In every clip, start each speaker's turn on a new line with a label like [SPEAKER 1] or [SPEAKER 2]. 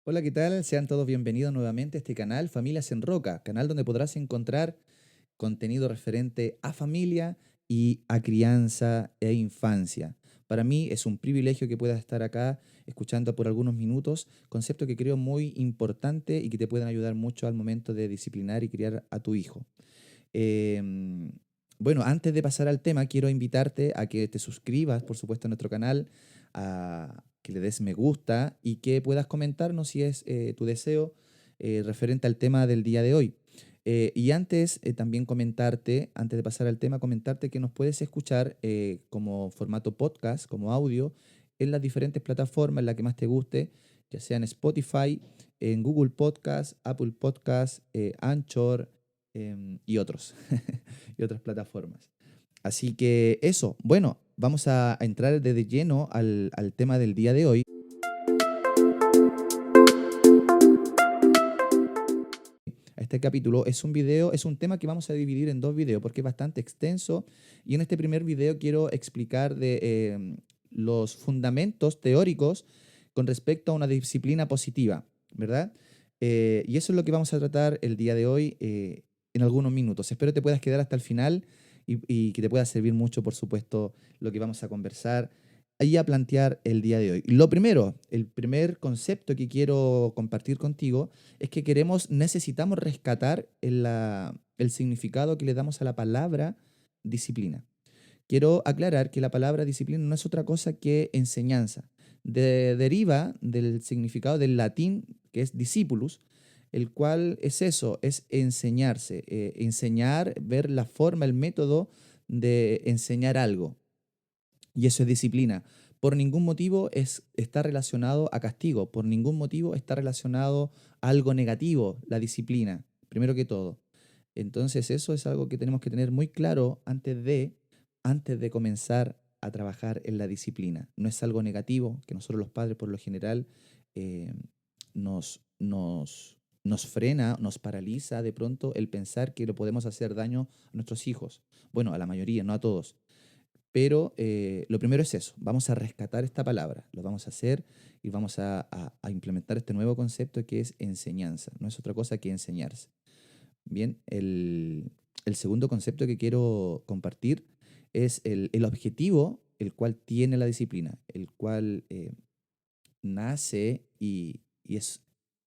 [SPEAKER 1] Hola, ¿qué tal? Sean todos bienvenidos nuevamente a este canal Familias en Roca, canal donde podrás encontrar contenido referente a familia y a crianza e infancia. Para mí es un privilegio que puedas estar acá escuchando por algunos minutos conceptos que creo muy importantes y que te pueden ayudar mucho al momento de disciplinar y criar a tu hijo. Em, bueno, antes de pasar al tema, quiero invitarte a que te suscribas, por supuesto, a nuestro canal, a que le des me gusta y que puedas comentarnos si es tu deseo referente al tema del día de hoy. Y antes, también comentarte, antes de pasar al tema, comentarte que nos puedes escuchar como formato podcast, como audio, en las diferentes plataformas, en la que más te guste, ya sea en Spotify, en Google Podcast, Apple Podcast, Anchor, y otros, y otras plataformas. Así que eso, bueno, vamos a entrar de lleno al tema del día de hoy. Este capítulo es un video, es un tema que vamos a dividir en dos videos porque es bastante extenso y en este primer video quiero explicar los fundamentos teóricos con respecto a una disciplina positiva, ¿verdad? Y eso es lo que vamos a tratar el día de hoy en algunos minutos. Espero te puedas quedar hasta el final y que te pueda servir mucho, por supuesto, lo que vamos a conversar y a plantear el día de hoy. Lo primero, el primer concepto que quiero compartir contigo es que necesitamos rescatar el significado que le damos a la palabra disciplina. Quiero aclarar que la palabra disciplina no es otra cosa que enseñanza. Deriva del significado del latín, que es discipulus, el cual es eso, es enseñarse, enseñar, ver la forma, el método de enseñar algo. Y eso es disciplina. Por ningún motivo está relacionado a castigo, por ningún motivo está relacionado a algo negativo, la disciplina, primero que todo. Entonces eso es algo que tenemos que tener muy claro antes de comenzar a trabajar en la disciplina. No es algo negativo, que nosotros los padres por lo general eh, nos frena, nos paraliza de pronto el pensar que lo podemos hacer daño a nuestros hijos. Bueno, a la mayoría, no a todos. Pero lo primero es eso, vamos a rescatar esta palabra, lo vamos a hacer y vamos a implementar este nuevo concepto que es enseñanza, no es otra cosa que enseñarse. Bien, el segundo concepto que quiero compartir es el objetivo, el cual tiene la disciplina, el cual nace y es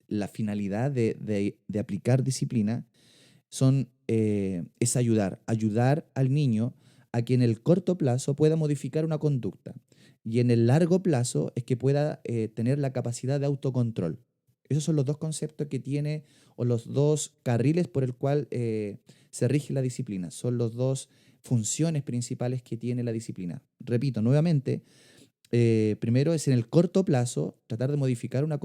[SPEAKER 1] la finalidad de aplicar disciplina es ayudar al niño a que en el corto plazo pueda modificar una conducta y en el largo plazo es que pueda tener la capacidad de autocontrol. Esos son los dos conceptos que tiene o los dos carriles por el cual se rige la disciplina. Son los dos funciones principales que tiene la disciplina. Repito nuevamente, primero es en el corto plazo tratar de modificar una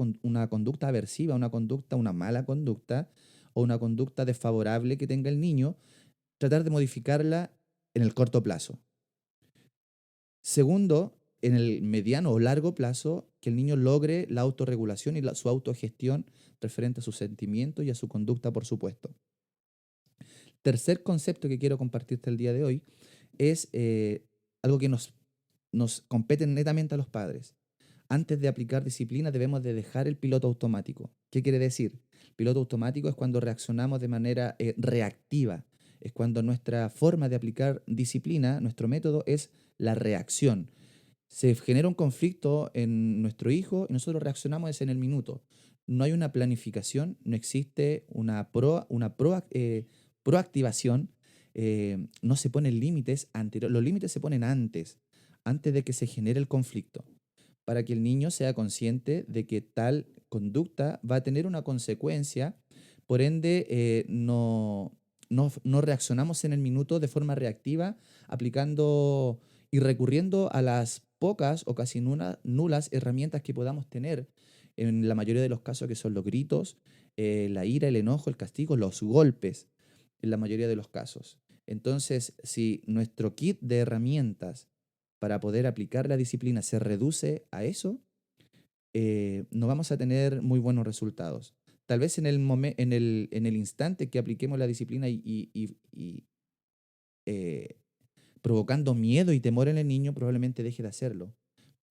[SPEAKER 1] conducta aversiva, una mala conducta o una conducta desfavorable que tenga el niño, tratar de modificarla en el corto plazo. Segundo, en el mediano o largo plazo, que el niño logre la autorregulación y su autogestión referente a sus sentimientos y a su conducta, por supuesto. Tercer concepto que quiero compartirte el día de hoy es algo que nos compete netamente a los padres. Antes de aplicar disciplina debemos de dejar el piloto automático. ¿Qué quiere decir? El piloto automático es cuando reaccionamos de manera reactiva. Es cuando nuestra forma de aplicar disciplina, nuestro método es la reacción. Se genera un conflicto en nuestro hijo y nosotros reaccionamos en el minuto. No hay una planificación, no existe proactivación, no se ponen límites anteriores. Los límites se ponen antes de que se genere el conflicto, para que el niño sea consciente de que tal conducta va a tener una consecuencia, por ende no reaccionamos en el minuto de forma reactiva, aplicando y recurriendo a las pocas o casi nulas herramientas que podamos tener en la mayoría de los casos, que son los gritos, la ira, el enojo, el castigo, los golpes, en la mayoría de los casos. Entonces, si nuestro kit de herramientas para poder aplicar la disciplina se reduce a eso, no vamos a tener muy buenos resultados. Tal vez en el instante que apliquemos la disciplina eh, provocando miedo y temor en el niño, probablemente deje de hacerlo.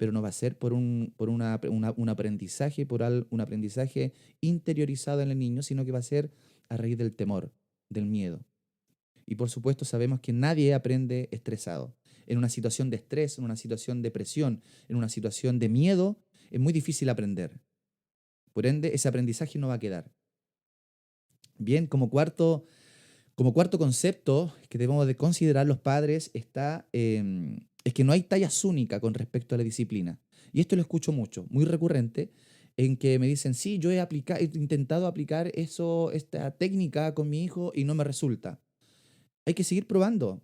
[SPEAKER 1] pero no va a ser un aprendizaje, un aprendizaje interiorizado en el niño, sino que va a ser a raíz del temor, del miedo. Y por supuesto sabemos que nadie aprende estresado. En una situación de estrés, en una situación de presión, en una situación de miedo, es muy difícil aprender. Por ende, ese aprendizaje no va a quedar. Bien, como cuarto concepto que debemos de considerar los padres es que no hay tallas únicas con respecto a la disciplina. Y esto lo escucho mucho, muy recurrente, en que me dicen, sí, yo he intentado aplicar esta técnica con mi hijo y no me resulta. Hay que seguir probando.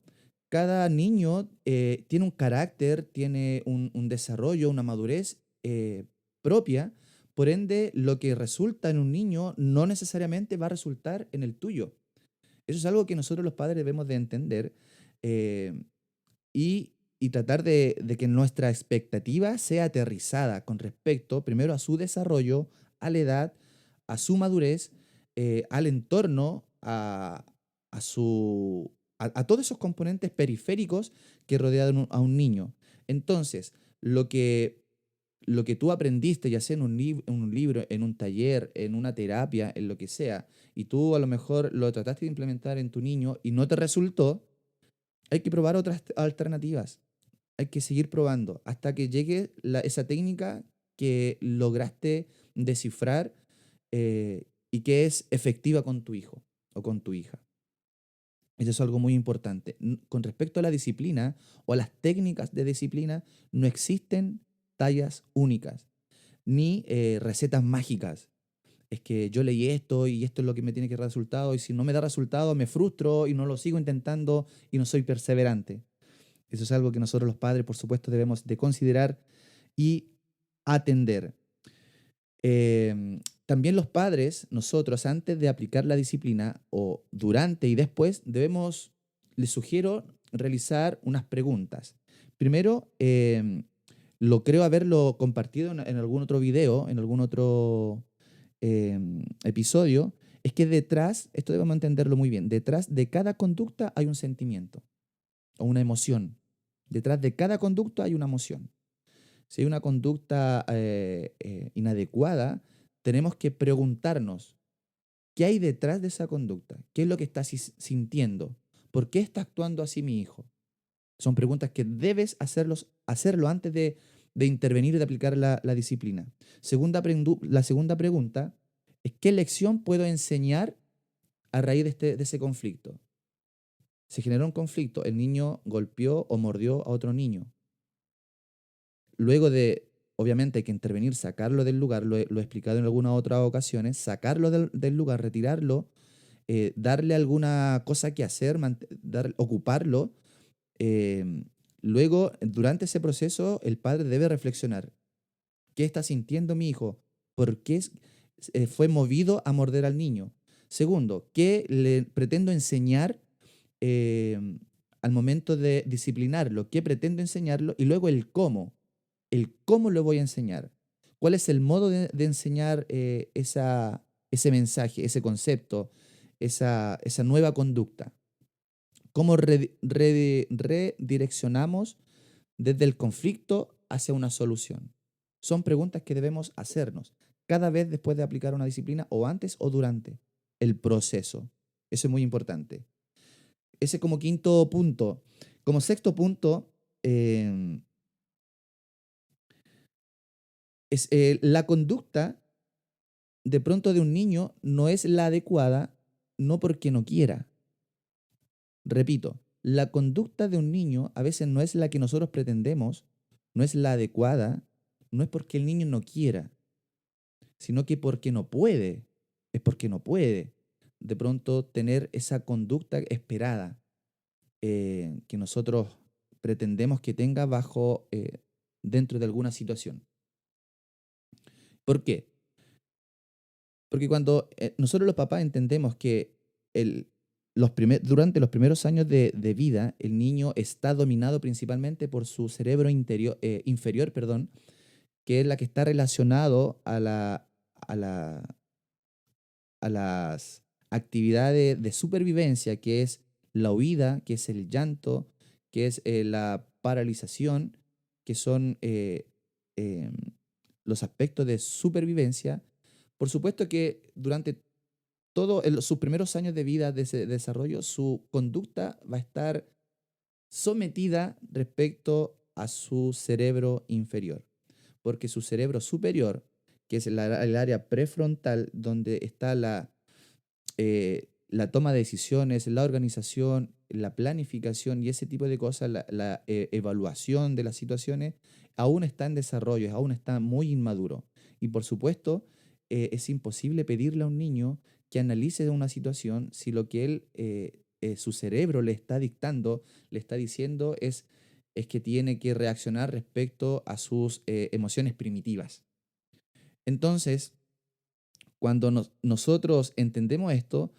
[SPEAKER 1] Cada niño tiene un carácter, tiene un desarrollo, una madurez propia. Por ende, lo que resulta en un niño no necesariamente va a resultar en el tuyo. Eso es algo que nosotros los padres debemos de entender eh, y tratar de que nuestra expectativa sea aterrizada con respecto, primero, a su desarrollo, a la edad, a su madurez, al entorno, a todos esos componentes periféricos que rodean a un niño. Entonces, lo que, lo que tú aprendiste, ya sea en un libro, en un taller, en una terapia, en lo que sea, y tú a lo mejor lo trataste de implementar en tu niño y no te resultó, hay que probar otras alternativas. Hay que seguir probando hasta que llegue esa técnica que lograste descifrar y que es efectiva con tu hijo o con tu hija. Eso es algo muy importante. Con respecto a la disciplina o a las técnicas de disciplina, no existen tallas únicas ni recetas mágicas. Es que yo leí esto y esto es lo que me tiene que dar resultado y si no me da resultado me frustro y no lo sigo intentando y no soy perseverante. Eso es algo que nosotros los padres, por supuesto, debemos de considerar y atender. También los padres, nosotros, antes de aplicar la disciplina o durante y después, les sugiero realizar unas preguntas. Primero, lo creo haberlo compartido en algún otro video, en algún otro episodio, es que detrás, esto debemos entenderlo muy bien, detrás de cada conducta hay un sentimiento o una emoción. Detrás de cada conducta hay una emoción. Si hay una conducta inadecuada, tenemos que preguntarnos, ¿qué hay detrás de esa conducta? ¿Qué es lo que está sintiendo? ¿Por qué está actuando así mi hijo? Son preguntas que debes hacerlo antes de intervenir y de aplicar la disciplina. La segunda pregunta es, ¿qué lección puedo enseñar a raíz de ese conflicto? Se generó un conflicto, el niño golpeó o mordió a otro niño. Luego obviamente hay que intervenir, sacarlo del lugar, lo he explicado en algunas otras ocasiones, sacarlo del lugar, retirarlo, darle alguna cosa que hacer, ocuparlo. eh, Luego, durante ese proceso, el padre debe reflexionar. ¿Qué está sintiendo mi hijo? ¿Por qué fue movido a morder al niño? Segundo, ¿qué le pretendo enseñar al momento de disciplinarlo? ¿Qué pretendo enseñarlo? Y luego el cómo lo voy a enseñar. ¿Cuál es el modo de enseñar ese mensaje, ese concepto, esa nueva conducta? ¿Cómo redireccionamos desde el conflicto hacia una solución? Son preguntas que debemos hacernos cada vez después de aplicar una disciplina o antes o durante el proceso. Eso es muy importante. Ese como quinto punto. Como sexto punto, eh, la conducta de pronto de un niño no es la adecuada, no porque no quiera. Repito, la conducta de un niño a veces no es la que nosotros pretendemos, no es la adecuada, no es porque el niño no quiera, sino que porque no puede, es porque no puede de pronto tener esa conducta esperada que nosotros pretendemos que tenga dentro de alguna situación. ¿Por qué? Porque cuando nosotros los papás entendemos que durante los primeros años de vida, el niño está dominado principalmente por su cerebro inferior, perdón, que es la que está relacionado a, la, a las actividades de supervivencia, que es la huida, que es el llanto, que es la paralización, que son los aspectos de supervivencia, por supuesto que durante todos sus primeros años de vida, de desarrollo, su conducta va a estar sometida respecto a su cerebro inferior, porque su cerebro superior, que es el área prefrontal, donde está la toma de decisiones, la organización, la planificación y ese tipo de cosas, la evaluación de las situaciones, aún está en desarrollo, aún está muy inmaduro. Y por supuesto, es imposible pedirle a un niño que analice una situación si lo que su cerebro le está dictando, le está diciendo es que tiene que reaccionar respecto a sus emociones primitivas. Entonces, cuando nosotros entendemos esto,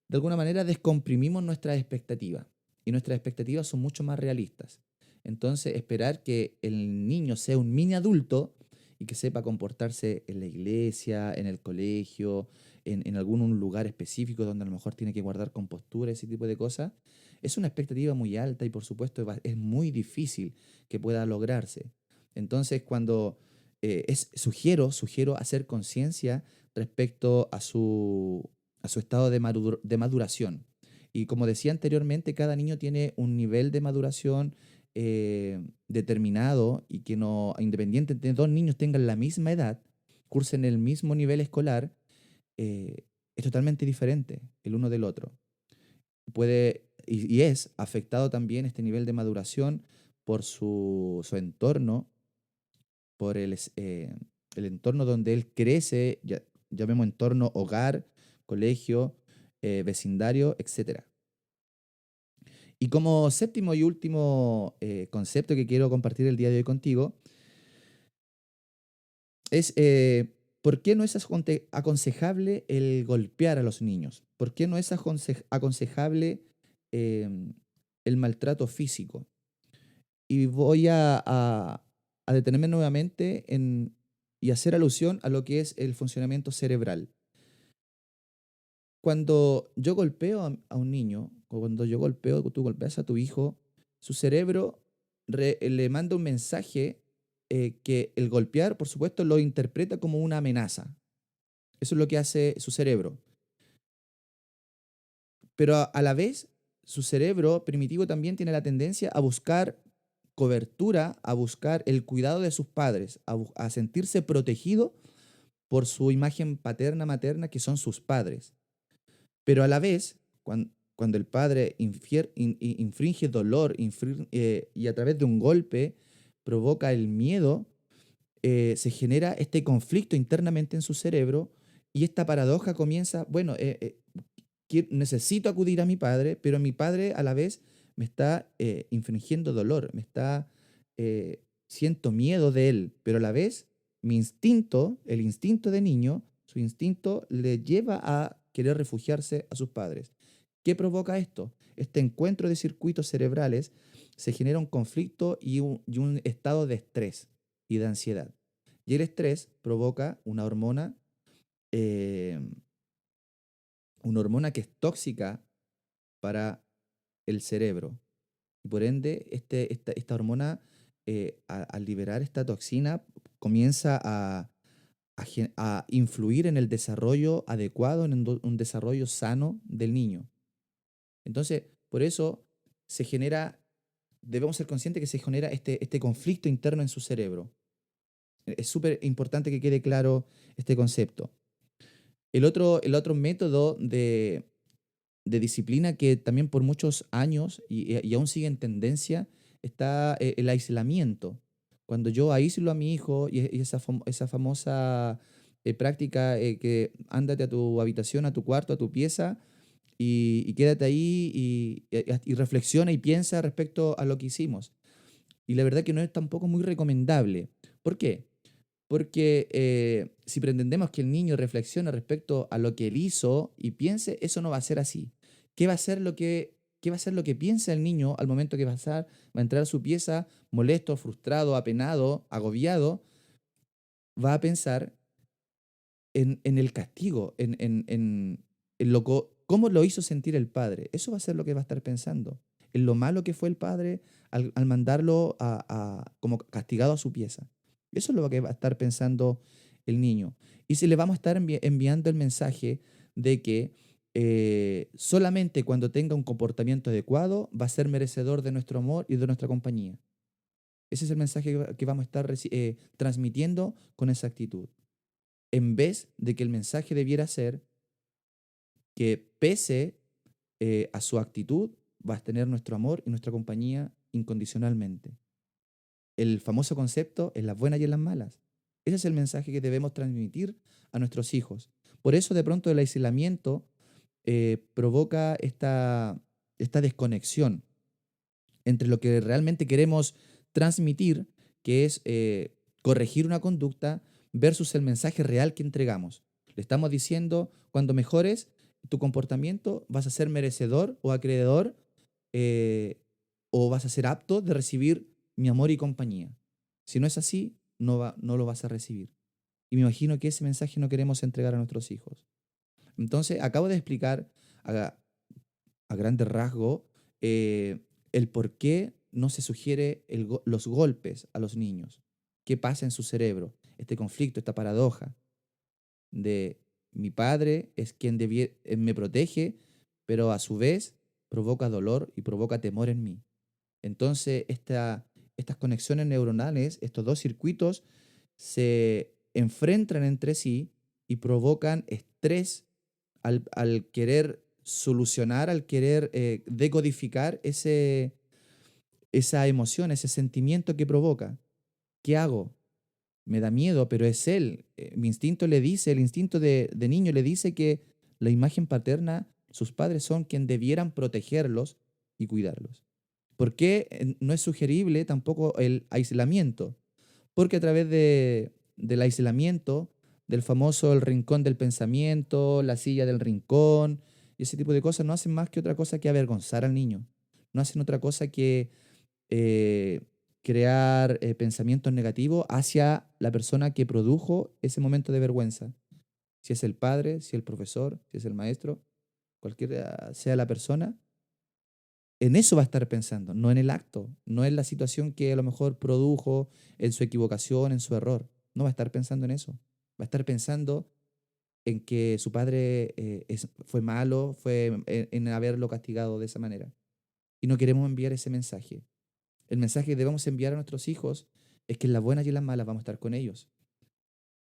[SPEAKER 1] de alguna manera descomprimimos nuestras expectativas y nuestras expectativas son mucho más realistas. Entonces, esperar que el niño sea un mini adulto y que sepa comportarse en la iglesia, en el colegio, en algún lugar específico donde a lo mejor tiene que guardar compostura, ese tipo de cosas, es una expectativa muy alta y por supuesto es muy difícil que pueda lograrse. Entonces, cuando sugiero hacer conciencia respecto a su estado de maduración. Y como decía anteriormente, cada niño tiene un nivel de maduración determinado y que no, independiente de dos niños tengan la misma edad, cursen el mismo nivel escolar, es totalmente diferente el uno del otro. Y es afectado también este nivel de maduración por su entorno, por el entorno donde él crece, llamemos entorno hogar, colegio, vecindario, etcétera. Y como séptimo y último concepto que quiero compartir el día de hoy contigo es ¿por qué no es aconsejable el golpear a los niños? ¿Por qué no es aconsejable el maltrato físico? Y voy a detenerme nuevamente y hacer alusión a lo que es el funcionamiento cerebral. Cuando yo golpeo a un niño, o cuando tú golpeas a tu hijo, su cerebro le manda un mensaje que el golpear, por supuesto, lo interpreta como una amenaza. Eso es lo que hace su cerebro. Pero a la vez, su cerebro primitivo también tiene la tendencia a buscar cobertura, a buscar el cuidado de sus padres, a sentirse protegido por su imagen paterna, materna, que son sus padres. Pero a la vez, cuando el padre infringe dolor y a través de un golpe provoca el miedo, se genera este conflicto internamente en su cerebro y esta paradoja comienza, bueno, necesito acudir a mi padre, pero mi padre a la vez me está infringiendo dolor, siento miedo de él, pero a la vez mi instinto, el instinto de niño, su instinto le lleva a querer refugiarse a sus padres. ¿Qué provoca esto? Este encuentro de circuitos cerebrales se genera un conflicto y un estado de estrés y de ansiedad. Y el estrés provoca eh, una hormona que es tóxica para el cerebro. Y por ende, esta hormona, al liberar esta toxina, comienza a influir en el desarrollo adecuado, en un desarrollo sano del niño. Entonces, por eso debemos ser conscientes que se genera este conflicto interno en su cerebro. Es súper importante que quede claro este concepto. El otro método de disciplina que también por muchos años y aún sigue en tendencia está el aislamiento. Cuando yo aíslo a mi hijo y esa famosa práctica que ándate a tu habitación, a tu cuarto, a tu pieza y quédate ahí y reflexiona y piensa respecto a lo que hicimos. Y la verdad que no es tampoco muy recomendable. ¿Por qué? Porque si pretendemos que el niño reflexione respecto a lo que él hizo y piense, eso no va a ser así. ¿Qué va a ser lo que piensa el niño al momento que va a entrar a su pieza molesto, frustrado, apenado, agobiado? Va a pensar en el castigo, cómo lo hizo sentir el padre. Eso va a ser lo que va a estar pensando. En lo malo que fue el padre al mandarlo como castigado a su pieza. Eso es lo que va a estar pensando el niño. Y si le vamos a estar enviando el mensaje de que solamente cuando tenga un comportamiento adecuado va a ser merecedor de nuestro amor y de nuestra compañía. Ese es el mensaje que vamos a estar transmitiendo con esa actitud. En vez de que el mensaje debiera ser que pese a su actitud, vas a tener nuestro amor y nuestra compañía incondicionalmente. El famoso concepto en las buenas y en las malas. Ese es el mensaje que debemos transmitir a nuestros hijos. Por eso de pronto el aislamiento provoca esta desconexión entre lo que realmente queremos transmitir, que es corregir una conducta, versus el mensaje real que entregamos. Le estamos diciendo, cuando mejores tu comportamiento, vas a ser merecedor o acreedor eh, o vas a ser apto de recibir mi amor y compañía. Si no es así, no lo vas a recibir. Y me imagino que ese mensaje no queremos entregar a nuestros hijos. Entonces, acabo de explicar a, a grandes rasgos el por qué no se sugiere los golpes a los niños. ¿Qué pasa en su cerebro? Este conflicto, esta paradoja de mi padre es quien me protege, pero a su vez provoca dolor y provoca temor en mí. Entonces, estas conexiones neuronales, estos dos circuitos, se enfrentan entre sí y provocan estrés al querer solucionar, al querer decodificar esa emoción, ese sentimiento que provoca. ¿Qué hago? Me da miedo, pero es él. Mi instinto le dice, el instinto de niño le dice que la imagen paterna, sus padres son quien debieran protegerlos y cuidarlos. ¿Por qué no es sugerible tampoco el aislamiento? Porque a través del aislamiento, del famoso el rincón del pensamiento, la silla del rincón, y ese tipo de cosas no hacen más que otra cosa que avergonzar al niño. No hacen otra cosa que eh, crear pensamientos negativos hacia la persona que produjo ese momento de vergüenza. Si es el padre, si es el profesor, si es el maestro, cualquiera sea la persona, en eso va a estar pensando, no en el acto, no en la situación que a lo mejor produjo, en su equivocación, en su error. No va a estar pensando en eso. Va a estar pensando en que su padre fue malo, fue en haberlo castigado de esa manera. Y no queremos enviar ese mensaje. El mensaje que debemos enviar a nuestros hijos es que en las buenas y en las malas vamos a estar con ellos.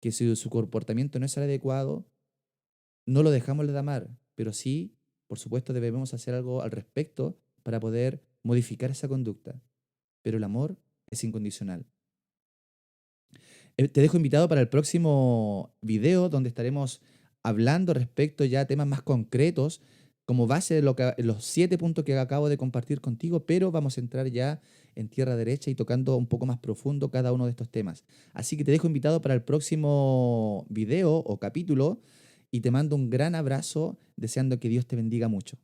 [SPEAKER 1] Que si su comportamiento no es el adecuado, no lo dejamos de amar, pero sí, por supuesto, debemos hacer algo al respecto para poder modificar esa conducta. Pero el amor es incondicional. Te dejo invitado para el próximo video donde estaremos hablando respecto ya a temas más concretos como base de los 7 puntos que acabo de compartir contigo, pero vamos a entrar ya en tierra derecha y tocando un poco más profundo cada uno de estos temas. Así que te dejo invitado para el próximo video o capítulo y te mando un gran abrazo deseando que Dios te bendiga mucho.